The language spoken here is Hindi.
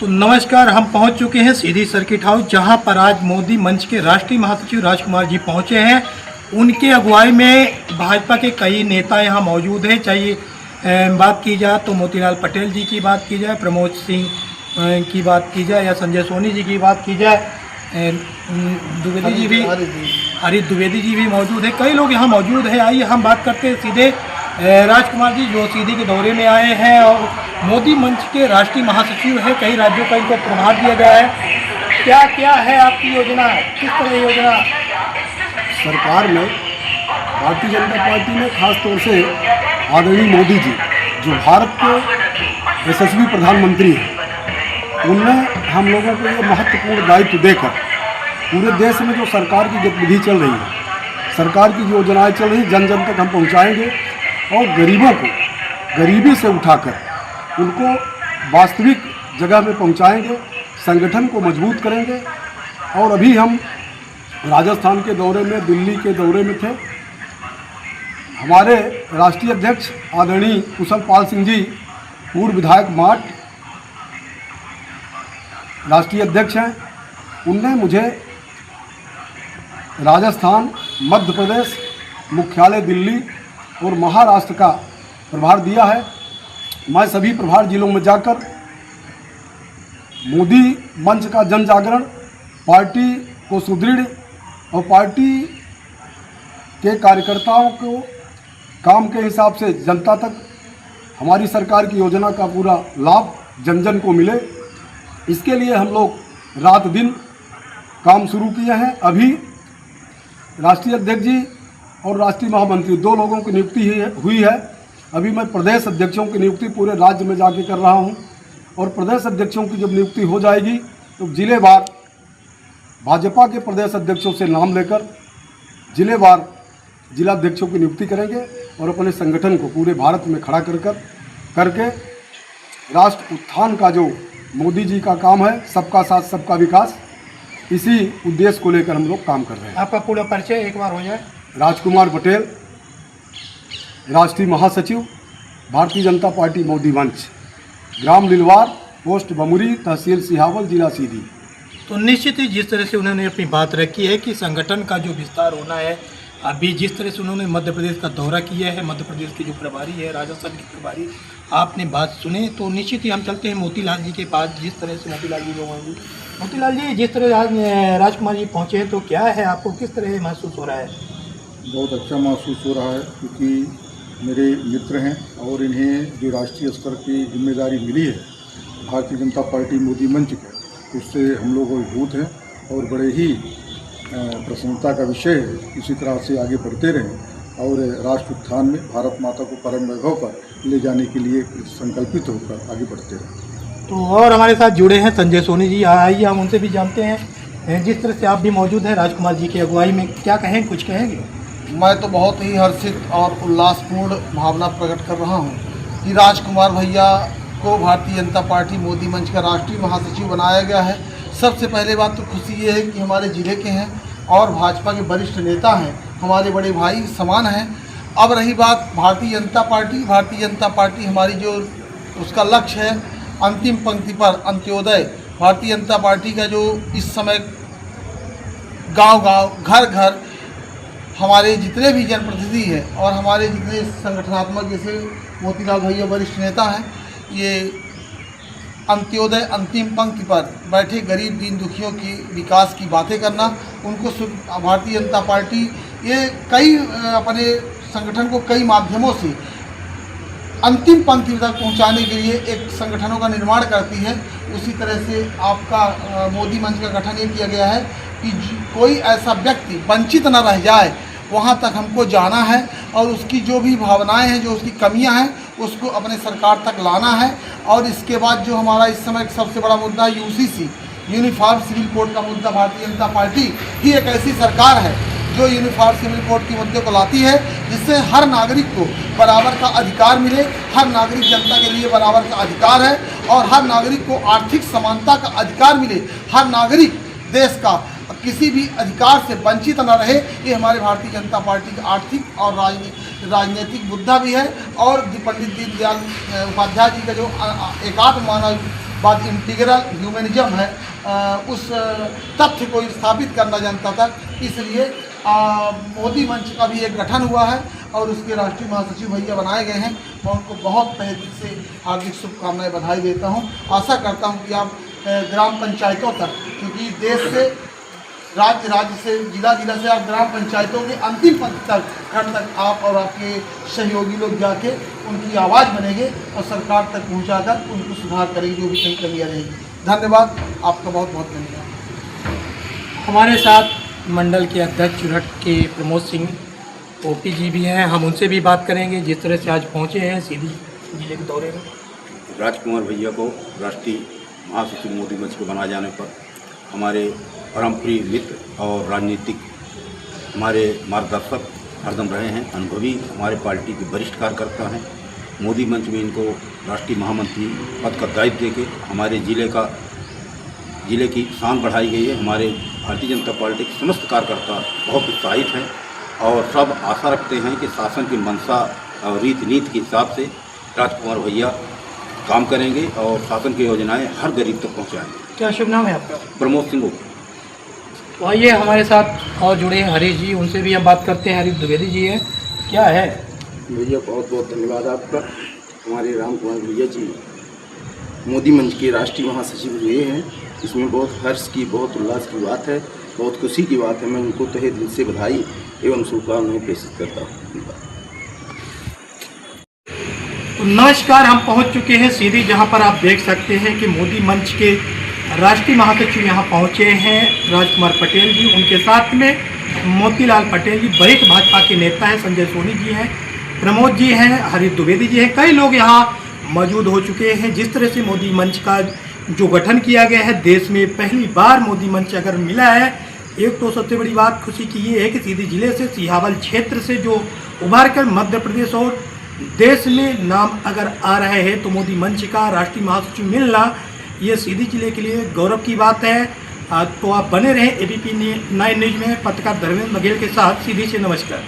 तो नमस्कार, हम पहुंच चुके हैं सीधी सर्किट हाउस, जहां पर आज मोदी मंच के राष्ट्रीय महासचिव राजकुमार जी पहुंचे हैं। उनके अगुवाई में भाजपा के कई नेता यहां मौजूद हैं। चाहे बात की जाए तो मोतीलाल पटेल जी की बात की जाए, प्रमोद सिंह की बात की जाए, या संजय सोनी जी की बात की जाए, द्विवेदी जी भी, हरीश द्विवेदी जी भी मौजूद है। कई लोग यहाँ मौजूद हैं। आइए हम बात करते हैं सीधे राजकुमार जी, जो सीधी के दौरे में आए हैं और मोदी मंच के राष्ट्रीय महासचिव हैं। कई राज्यों का इनको प्रभार दिया गया है। क्या क्या है आपकी योजना, किस तरह योजना सरकार में भारतीय जनता पार्टी ने खास तौर से आदरणीय मोदी जी, जो भारत के यशस्वी प्रधानमंत्री हैं, उनने हम लोगों को ये महत्वपूर्ण दायित्व देकर पूरे देश में जो सरकार की गतिविधि चल रही है, सरकार की योजनाएं चल रही, जन जन तक हम पहुंचाएंगे और गरीबों को गरीबी से उठाकर उनको वास्तविक जगह में पहुंचाएंगे, संगठन को मजबूत करेंगे। और अभी हम राजस्थान के दौरे में, दिल्ली के दौरे में थे। हमारे राष्ट्रीय अध्यक्ष आदरणीय कुशल पाल सिंह जी, पूर्व विधायक माट राष्ट्रीय अध्यक्ष हैं, उनने मुझे राजस्थान, मध्य प्रदेश, मुख्यालय दिल्ली और महाराष्ट्र का प्रभार दिया है। मैं सभी प्रभार जिलों में जाकर मोदी मंच का जन जागरण, पार्टी को सुदृढ़ और पार्टी के कार्यकर्ताओं को काम के हिसाब से जनता तक हमारी सरकार की योजना का पूरा लाभ जन जन को मिले, इसके लिए हम लोग रात दिन काम शुरू किए हैं। अभी राष्ट्रीय अध्यक्ष जी और राष्ट्रीय महामंत्री, दो लोगों की नियुक्ति हुई है। अभी मैं प्रदेश अध्यक्षों की नियुक्ति पूरे राज्य में जाके कर रहा हूं, और प्रदेश अध्यक्षों की जब नियुक्ति हो जाएगी तो जिलेवार भाजपा के प्रदेश अध्यक्षों से नाम लेकर जिलेवार जिलाध्यक्षों की नियुक्ति करेंगे और अपने संगठन को पूरे भारत में खड़ा करके राष्ट्र उत्थान का जो मोदी जी का काम है, सबका साथ सबका विकास, इसी उद्देश्य को लेकर हम लोग काम कर रहे हैं। आपका पूरा परिचय एक बार हो जाए। राजकुमार पटेल, राष्ट्रीय महासचिव, भारतीय जनता पार्टी मोदी मंच, ग्राम लिलवार, पोस्ट बमुरी, तहसील सिहावल, जिला सीधी। तो निश्चित ही जिस तरह से उन्होंने अपनी बात रखी है कि संगठन का जो विस्तार होना है, अभी जिस तरह से उन्होंने मध्य प्रदेश का दौरा किया है, मध्य प्रदेश के जो प्रभारी है, राजस्थान के प्रभारी, आपने बात सुने, तो निश्चित ही हम चलते हैं मोतीलाल जी के पास। जिस तरह से मोतीलाल जी लोग होंगे, मोतीलाल जी जिस तरह आज राजकुमार जी पहुँचे हैं, तो क्या है, आपको किस तरह महसूस हो रहा है? बहुत अच्छा महसूस हो रहा है, क्योंकि मेरे मित्र हैं और इन्हें जो राष्ट्रीय स्तर की जिम्मेदारी मिली है भारतीय जनता पार्टी मोदी मंच के, उससे हम लोग अभिभूत हैं और बड़े ही प्रसन्नता का विषय है। इसी तरह से आगे बढ़ते रहें और राष्ट्र उत्थान में भारत माता को परम वैभव पर ले जाने के लिए संकल्पित होकर आगे बढ़ते रहें। तो और हमारे साथ जुड़े हैं संजय सोनी जी, आइए हम उनसे भी जानते हैं। जिस तरह से आप भी मौजूद हैं राजकुमार जी की अगुवाई में, क्या कहें, कुछ कहेंगे? मैं तो बहुत ही हर्षित और उल्लासपूर्ण भावना प्रकट कर रहा हूं कि राजकुमार भैया को भारतीय जनता पार्टी मोदी मंच का राष्ट्रीय महासचिव बनाया गया है। सबसे पहले बात तो खुशी ये है कि हमारे ज़िले के हैं और भाजपा के वरिष्ठ नेता हैं, हमारे बड़े भाई समान हैं। अब रही बात भारतीय जनता पार्टी हमारी जो उसका लक्ष्य है, अंतिम पंक्ति पर अंत्योदय। भारतीय जनता पार्टी का जो इस समय गांव-गांव, घर-घर हमारे जितने भी जनप्रतिनिधि हैं और हमारे जितने संगठनात्मक, जैसे मोतीलाल भैया वरिष्ठ नेता हैं, ये अंत्योदय, अंतिम पंक्ति पर बैठे गरीब दीन दुखियों की विकास की बातें करना, उनको भारतीय जनता पार्टी ये कई अपने संगठन को कई माध्यमों से अंतिम पंक्ति तक पहुंचाने के लिए एक संगठनों का निर्माण करती है। उसी तरह से आपका मोदी मंच का गठन ये किया गया है कि कोई ऐसा व्यक्ति वंचित न रह जाए, वहाँ तक हमको जाना है और उसकी जो भी भावनाएं हैं, जो उसकी कमियां हैं, उसको अपने सरकार तक लाना है। और इसके बाद जो हमारा इस समय सबसे बड़ा मुद्दा है यूसीसी, यूनिफॉर्म सिविल कोड का मुद्दा, भारतीय जनता पार्टी ही एक ऐसी सरकार है जो यूनिफॉर्म सिविल कोड के मुद्दे को लाती है, जिससे हर नागरिक को बराबर का अधिकार मिले। हर नागरिक जनता के लिए बराबर का अधिकार है और हर नागरिक को आर्थिक समानता का अधिकार मिले। हर नागरिक देश का किसी भी अधिकार से वंचित न रहे, ये हमारे भारतीय जनता पार्टी का आर्थिक और राजनीतिक मुद्दा भी है। और पंडित दीनदयाल उपाध्याय जी का जो एकात्म मानव बात इंटीग्रल ह्यूमनिज्म है, उस तथ्य को स्थापित करना जनता तक। इसलिए मोदी मंच का भी एक गठन हुआ है और उसके राष्ट्रीय महासचिव भैया बनाए गए हैं। मैं उनको बहुत तहे दिल से हार्दिक शुभकामनाएं, बधाई देता हूं। आशा करता हूं कि आप ग्राम पंचायतों तक, क्योंकि देश से राज्य से जिला से आप ग्राम पंचायतों के अंतिम पद तक, घर तक आप और आपके सहयोगी लोग जाके उनकी आवाज़ बनेंगे और सरकार तक पहुंचाकर उनको सुधार करेंगे जो भी कहीं कमियाँ रहेंगी। धन्यवाद, आपका बहुत बहुत धन्यवाद। हमारे साथ मंडल के अध्यक्ष चुरहट के प्रमोद सिंह ओपी जी भी हैं, हम उनसे भी बात करेंगे जिस तरह से आज पहुँचे हैं सीधी जिले के दौरे में। राजकुमार भैया को राष्ट्रीय महासचिव मोदी मंच को बनाए जाने पर हमारे परम प्रिय मित्र और राजनीतिक हमारे मार्गदर्शक हरदम रहे हैं, अनुभवी हमारे पार्टी के वरिष्ठ कार्यकर्ता हैं। मोदी मंच में इनको राष्ट्रीय महामंत्री पद का दायित्व देके हमारे जिले की शान बढ़ाई गई है। हमारे भारतीय जनता पार्टी के समस्त कार्यकर्ता बहुत उत्साहित हैं और सब आशा रखते हैं कि शासन की मंशा और रीति नीति के हिसाब से राजकुमार भैया काम करेंगे और शासन की योजनाएं हर गरीब तक पहुंचाएंगे। क्या शुभ नाम है आपका? प्रमोद सिंह। तो आइए हमारे साथ और जुड़े हैं हरीश जी, उनसे भी हम बात करते हैं। हरीश द्विवेदी जी है, क्या है? भैया बहुत बहुत धन्यवाद आपका। हमारे राम कुमार भैया जी मोदी मंच के राष्ट्रीय महासचिव हुए हैं, इसमें बहुत हर्ष की, बहुत उल्लास की बात है, बहुत खुशी की बात है। मैं उनको तहे दिल से बधाई एवं शुभकामनाएं प्रेषित करता हूँ। तो नमस्कार, हम पहुंच चुके हैं सीधी, जहां पर आप देख सकते हैं कि मोदी मंच के राष्ट्रीय महासचिव यहां पहुंचे हैं राजकुमार पटेल जी, उनके साथ में मोतीलाल पटेल जी, वरिष्ठ भाजपा के नेता हैं, संजय सोनी जी हैं, प्रमोद जी हैं, हरीश द्विवेदी जी हैं, कई लोग यहां मौजूद हो चुके हैं। जिस तरह से मोदी मंच का जो गठन किया गया है, देश में पहली बार मोदी मंच अगर मिला है, एक तो सबसे बड़ी बात खुशी की ये है कि सीधी जिले से, सिहावल क्षेत्र से जो उभर कर मध्य प्रदेश और देश में नाम अगर आ रहे हैं, तो मोदी मंच का राष्ट्रीय महासचिव मिलना ये सीधी जिले के लिए गौरव की बात है। तो आप बने रहें ABP 9 न्यूज़ में। पत्रकार धर्मेंद्र बघेल के साथ सीधी से नमस्कार।